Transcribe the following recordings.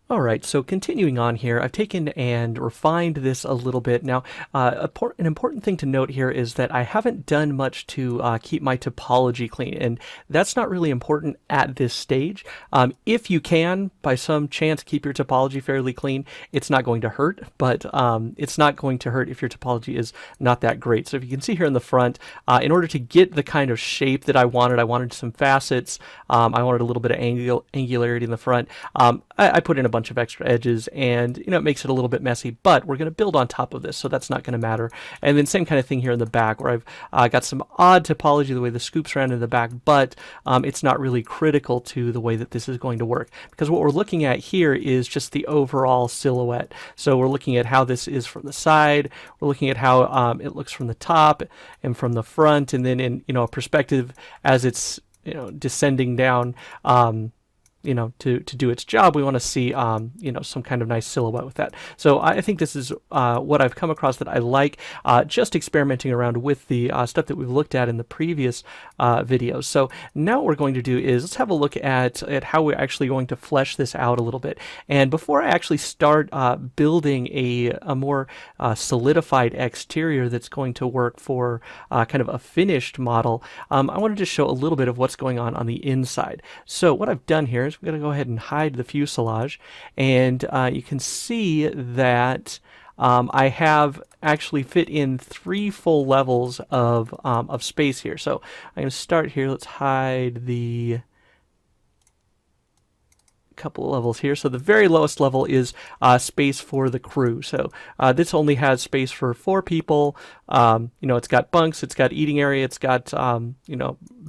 All right, so continuing on here, I've taken and refined this a little bit. Now, an important thing to note here is that I haven't done much to keep my topology clean, and that's not really important at this stage. If you can, by some chance, keep your topology fairly clean, it's not going to hurt, but it's not going to hurt if your topology is not that great. So if you can see here in the front, in order to get the kind of shape that I wanted some facets, I wanted a little bit of angularity in the front. I put in a bunch of extra edges, and it makes it a little bit messy, but we're going to build on top of this, so that's not going to matter. And then same kind of thing here in the back, where I've got some odd topology the way the scoops around in the back, but it's not really critical to the way that this is going to work, because what we're looking at here is just the overall silhouette. So we're looking at how this is from the side, we're looking at how it looks from the top and from the front, and then in a perspective as it's descending down. To do its job, we want to see, some kind of nice silhouette with that. So I think this is what I've come across that I like, just experimenting around with the stuff that we've looked at in the previous videos. So now what we're going to do is let's have a look at how we're actually going to flesh this out a little bit. And before I actually start building a more solidified exterior that's going to work for kind of a finished model, I wanted to show a little bit of what's going on the inside. So what I've done here is we're going to go ahead and hide the fuselage, and you can see that I have actually fit in 3 full levels of space here. So I'm going to start here. Let's hide the couple of levels here. So the very lowest level is space for the crew. So this only has space for 4 people. It's got bunks, it's got eating area, it's got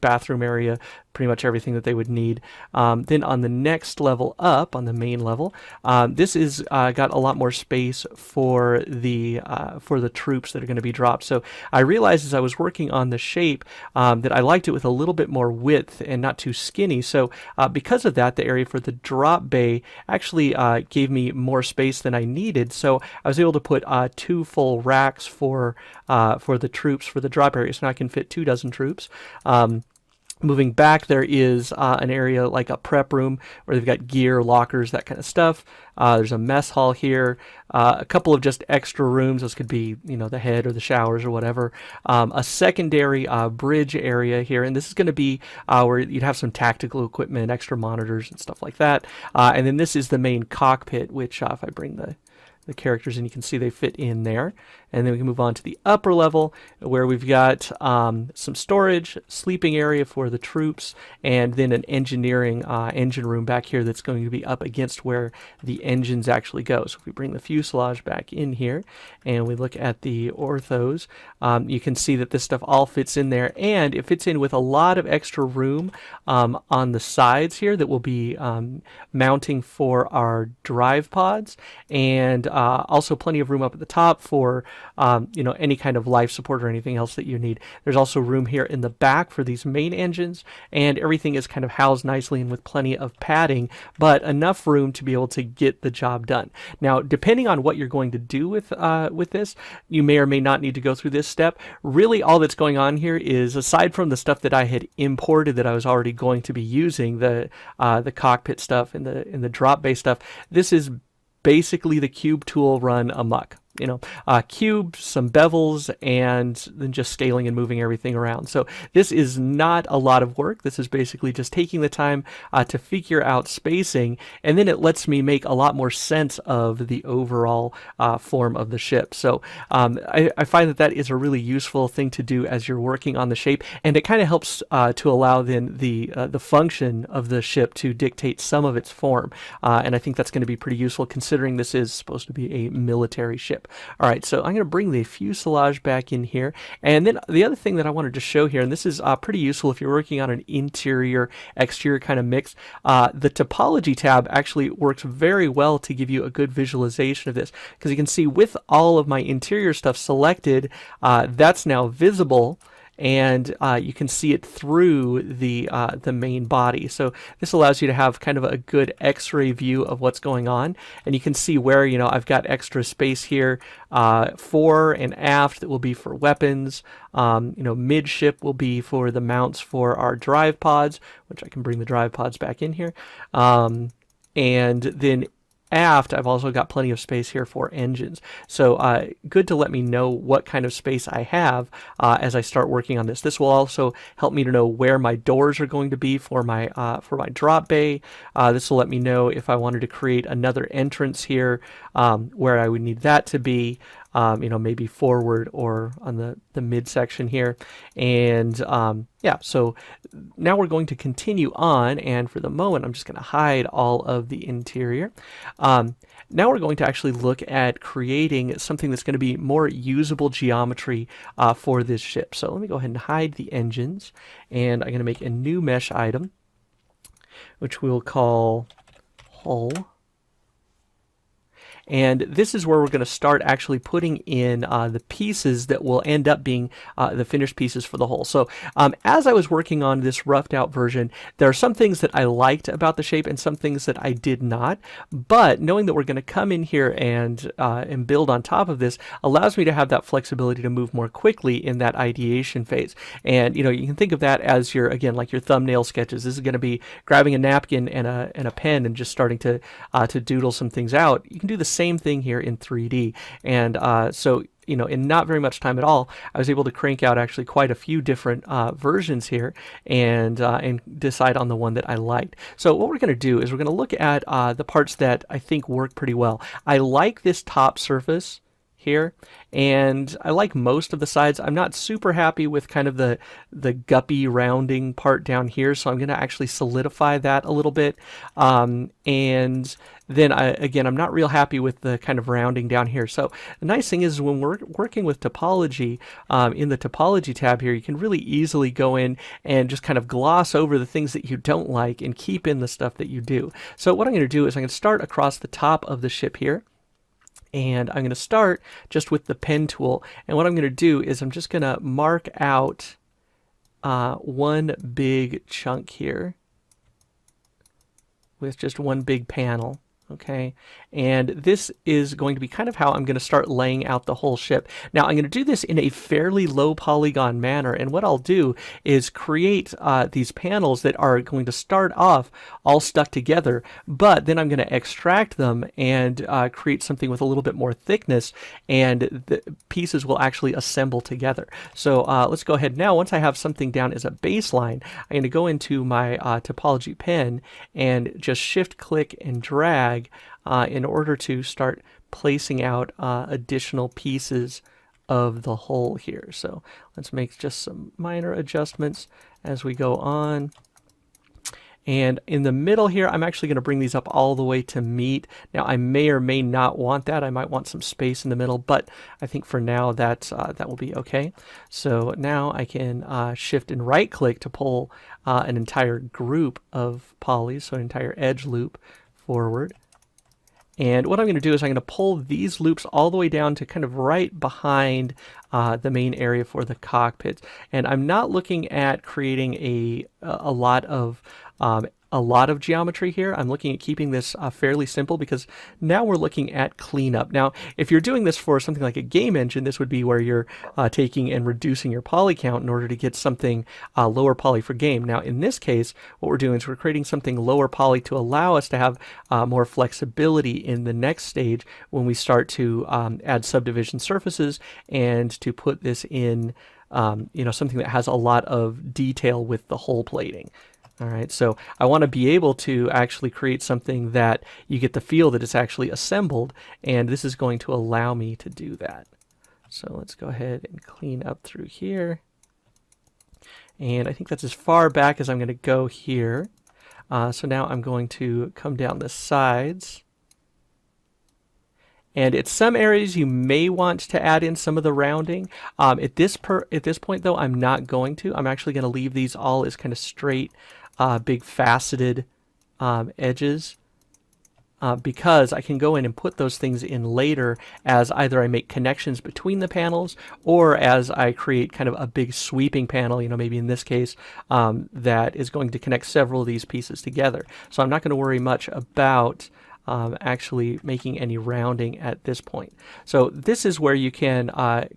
bathroom area, pretty much everything that they would need. Then on the next level up, on the main level, this is got a lot more space for the troops that are going to be dropped. So I realized as I was working on the shape that I liked it with a little bit more width and not too skinny. So because of that, the area for the drop bay actually gave me more space than I needed. So I was able to put 2 full racks for the troops for the drop area, so now I can fit 2 dozen troops. Moving back, there is an area like a prep room where they've got gear, lockers, that kind of stuff. There's a mess hall here, a couple of just extra rooms. Those could be, the head or the showers or whatever. A secondary bridge area here, and this is going to be where you'd have some tactical equipment, extra monitors and stuff like that. And then this is the main cockpit, which if I bring the characters in, you can see they fit in there. And then we can move on to the upper level where we've got some storage, sleeping area for the troops, and then an engineering engine room back here that's going to be up against where the engines actually go. So if we bring the fuselage back in here and we look at the orthos, you can see that this stuff all fits in there, and it fits in with a lot of extra room on the sides here that will be mounting for our drive pods, and also plenty of room up at the top for any kind of life support or anything else that you need. There's also room here in the back for these main engines, and everything is kind of housed nicely and with plenty of padding, but enough room to be able to get the job done. Now, depending on what you're going to do with this, you may or may not need to go through this step. Really, all that's going on here is, aside from the stuff that I had imported that I was already going to be using, the cockpit stuff and the drop bay stuff, this is basically the cube tool run amok. Cube, some bevels, and then just scaling and moving everything around. So this is not a lot of work. This is basically just taking the time to figure out spacing, and then it lets me make a lot more sense of the overall form of the ship. So I find that is a really useful thing to do as you're working on the shape, and it kind of helps to allow then the function of the ship to dictate some of its form. And I think that's going to be pretty useful, considering this is supposed to be a military ship. All right, so I'm going to bring the fuselage back in here. And then the other thing that I wanted to show here, and this is pretty useful if you're working on an interior-exterior kind of mix, the topology tab actually works very well to give you a good visualization of this, because you can see with all of my interior stuff selected, that's now visible, and you can see it through the main body. So this allows you to have kind of a good X-ray view of what's going on, and you can see where I've got extra space here fore and aft that will be for weapons. Midship will be for the mounts for our drive pods, which I can bring the drive pods back in here, and then aft, I've also got plenty of space here for engines. So good to let me know what kind of space I have as I start working on this. This will also help me to know where my doors are going to be for my drop bay. This will let me know if I wanted to create another entrance here, where I would need that to be. Maybe forward or on the midsection here. And yeah, so now we're going to continue on, and for the moment I'm just going to hide all of the interior. Now we're going to actually look at creating something that's going to be more usable geometry for this ship. So let me go ahead and hide the engines, and I'm going to make a new mesh item, which we'll call hull. And this is where we're going to start actually putting in the pieces that will end up being the finished pieces for the whole. So as I was working on this roughed out version, there are some things that I liked about the shape and some things that I did not. But knowing that we're going to come in here and build on top of this allows me to have that flexibility to move more quickly in that ideation phase. And you can think of that as your, again, like your thumbnail sketches. This is going to be grabbing a napkin and a pen and just starting to doodle some things out. You can do the same thing here in 3D. And so in not very much time at all, I was able to crank out actually quite a few different versions here and decide on the one that I liked. So what we're going to do is we're going to look at the parts that I think work pretty well. I like this top surface here, and I like most of the sides. I'm not super happy with kind of the guppy rounding part down here, so I'm going to actually solidify that a little bit. And then I'm not real happy with the kind of rounding down here. So the nice thing is when we're working with topology, in the topology tab here, you can really easily go in and just kind of gloss over the things that you don't like and keep in the stuff that you do. So what I'm going to do is I'm going to start across the top of the ship here. And I'm going to start just with the pen tool. And what I'm going to do is I'm just going to mark out one big chunk here with just one big panel. Okay, and this is going to be kind of how I'm going to start laying out the whole ship. Now I'm going to do this in a fairly low polygon manner, and what I'll do is create these panels that are going to start off all stuck together, but then I'm going to extract them and create something with a little bit more thickness, and the pieces will actually assemble together. So let's go ahead now. Once I have something down as a baseline, I'm going to go into my topology pen and just shift click and drag in order to start placing out additional pieces of the whole here. So let's make just some minor adjustments as we go on. And in the middle here, I'm actually going to bring these up all the way to meet. Now, I may or may not want that. I might want some space in the middle, but I think for now that will be okay. So now I can shift and right click to pull an entire group of polys, so an entire edge loop forward. And what I'm going to do is I'm going to pull these loops all the way down to kind of right behind the main area for the cockpit. And I'm not looking at creating a lot of geometry here. I'm looking at keeping this fairly simple because now we're looking at cleanup. Now, if you're doing this for something like a game engine, this would be where you're taking and reducing your poly count in order to get something lower poly for game. Now, in this case, what we're doing is we're creating something lower poly to allow us to have more flexibility in the next stage when we start to add subdivision surfaces and to put this in something that has a lot of detail with the hull plating. All right, so I want to be able to actually create something that you get the feel that it's actually assembled, and this is going to allow me to do that. So let's go ahead and clean up through here. And I think that's as far back as I'm going to go here. So now I'm going to come down the sides. And at some areas you may want to add in some of the rounding. At this point though, I'm not going to. I'm actually going to leave these all as kind of straight big faceted edges because I can go in and put those things in later as either I make connections between the panels or as I create kind of a big sweeping panel, maybe in this case, that is going to connect several of these pieces together. So I'm not going to worry much about actually making any rounding at this point. So this is where you can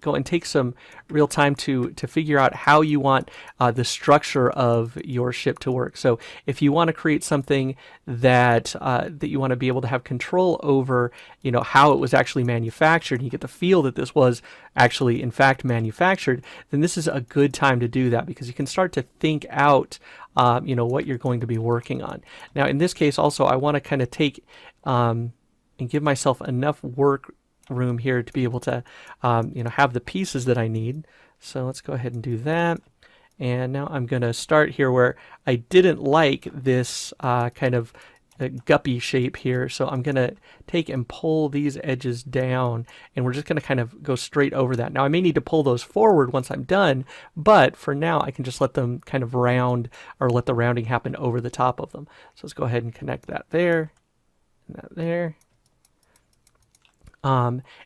go and take some real time to figure out how you want the structure of your ship to work. So if you want to create something that that you want to be able to have control over, you know, how it was actually manufactured, you get the feel that this was actually in fact manufactured, then this is a good time to do that, because you can start to think out you know, what you're going to be working on. Now in this case also, I want to kind of take and give myself enough work room here to be able to you know, have the pieces that I need. So let's go ahead and do that. And now I'm going to start here where I didn't like this kind of guppy shape here, so I'm going to take and pull these edges down, and we're just going to kind of go straight over that. Now I may need to pull those forward once I'm done, but for now I can just let them kind of round, or let the rounding happen over the top of them. So let's go ahead and connect that there, and that there.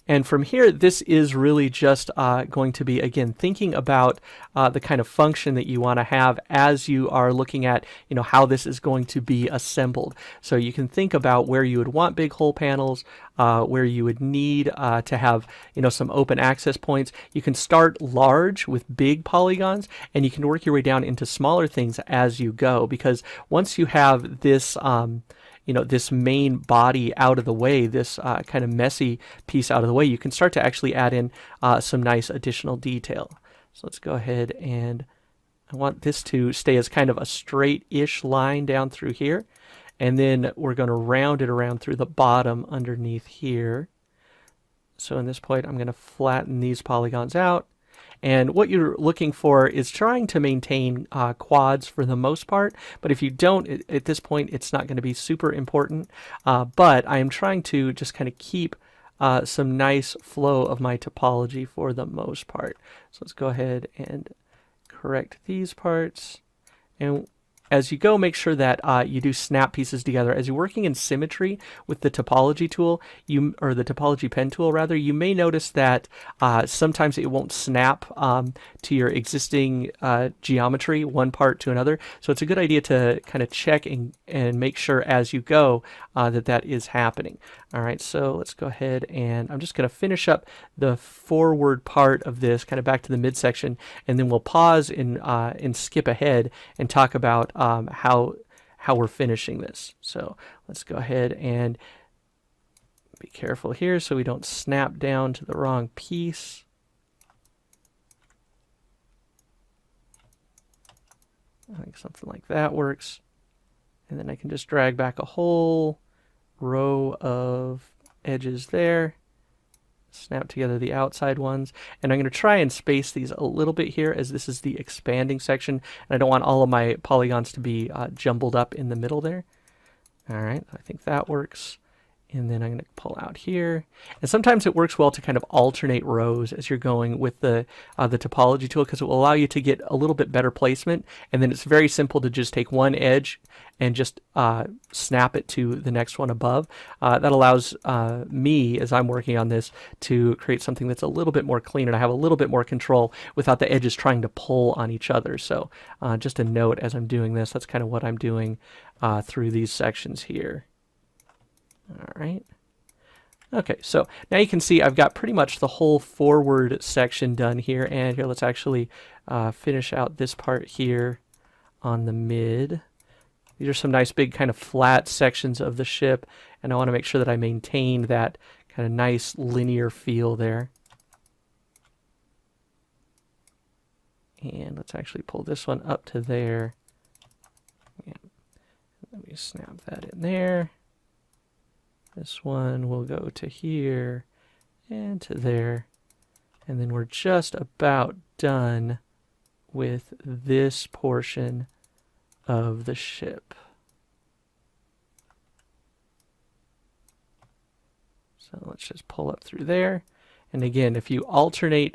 And from here, this is really just going to be, again, thinking about the kind of function that you want to have as you are looking at, you know, how this is going to be assembled. So you can think about where you would want big hull panels, where you would need to have, you know, some open access points. You can start large with big polygons, and you can work your way down into smaller things as you go, because once you have this you know, this main body out of the way, this kind of messy piece out of the way, you can start to actually add in some nice additional detail. So let's go ahead, and I want this to stay as kind of a straight-ish line down through here. And then we're going to round it around through the bottom underneath here. So in this point, I'm going to flatten these polygons out. And what you're looking for is trying to maintain quads for the most part, but if you don't, at this point, it's not going to be super important. But I am trying to just kind of keep some nice flow of my topology for the most part. So let's go ahead and correct these parts. And as you go, make sure that you do snap pieces together. As you're working in symmetry with the topology tool, or the topology pen tool rather, you may notice that sometimes it won't snap to your existing geometry, one part to another. So it's a good idea to kind of check and make sure as you go that that is happening. All right, so let's go ahead, and I'm just going to finish up the forward part of this, kind of back to the midsection, and then we'll pause and skip ahead and talk about how we're finishing this. So let's go ahead and be careful here so we don't snap down to the wrong piece. I think something like that works. And then I can just drag back a whole row of edges there, snap together the outside ones, and I'm going to try and space these a little bit here, as this is the expanding section, and I don't want all of my polygons to be jumbled up in the middle there. All right, I think that works. And then I'm going to pull out here. And sometimes it works well to kind of alternate rows as you're going with the topology tool, because it will allow you to get a little bit better placement. And then it's very simple to just take one edge and just snap it to the next one above. That allows me, as I'm working on this, to create something that's a little bit more clean, and I have a little bit more control without the edges trying to pull on each other. So just a note as I'm doing this, that's kind of what I'm doing through these sections here. All right. Okay, so now you can see I've got pretty much the whole forward section done here. And here, let's actually finish out this part here on the mid. These are some nice big kind of flat sections of the ship, and I want to make sure that I maintain that kind of nice linear feel there. And let's actually pull this one up to there. Yeah. Let me snap that in there. This one will go to here and to there. And then we're just about done with this portion of the ship. So let's just pull up through there. And again, if you alternate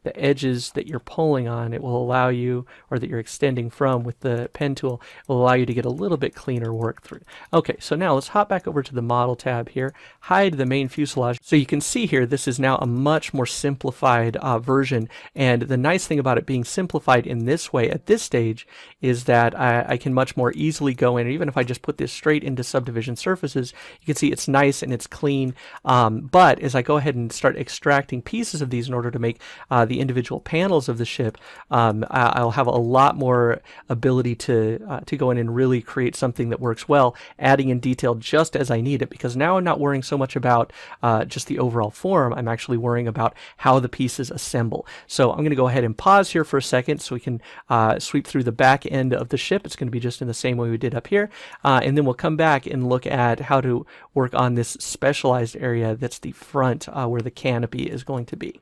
the edges that you're pulling on, it will allow you, or that you're extending from with the pen tool, it will allow you to get a little bit cleaner work through. Okay, so now let's hop back over to the model tab here, hide the main fuselage. So you can see here, this is now a much more simplified version. And the nice thing about it being simplified in this way at this stage is that I can much more easily go in, even if I just put this straight into subdivision surfaces, you can see it's nice and it's clean. But as I go ahead and start extracting pieces of these in order to make the individual panels of the ship, I'll have a lot more ability to go in and really create something that works well, adding in detail just as I need it, because now I'm not worrying so much about just the overall form. I'm actually worrying about how the pieces assemble. So I'm going to go ahead and pause here for a second so we can sweep through the back end of the ship. It's going to be just in the same way we did up here, and then we'll come back and look at how to work on this specialized area that's the front where the canopy is going to be.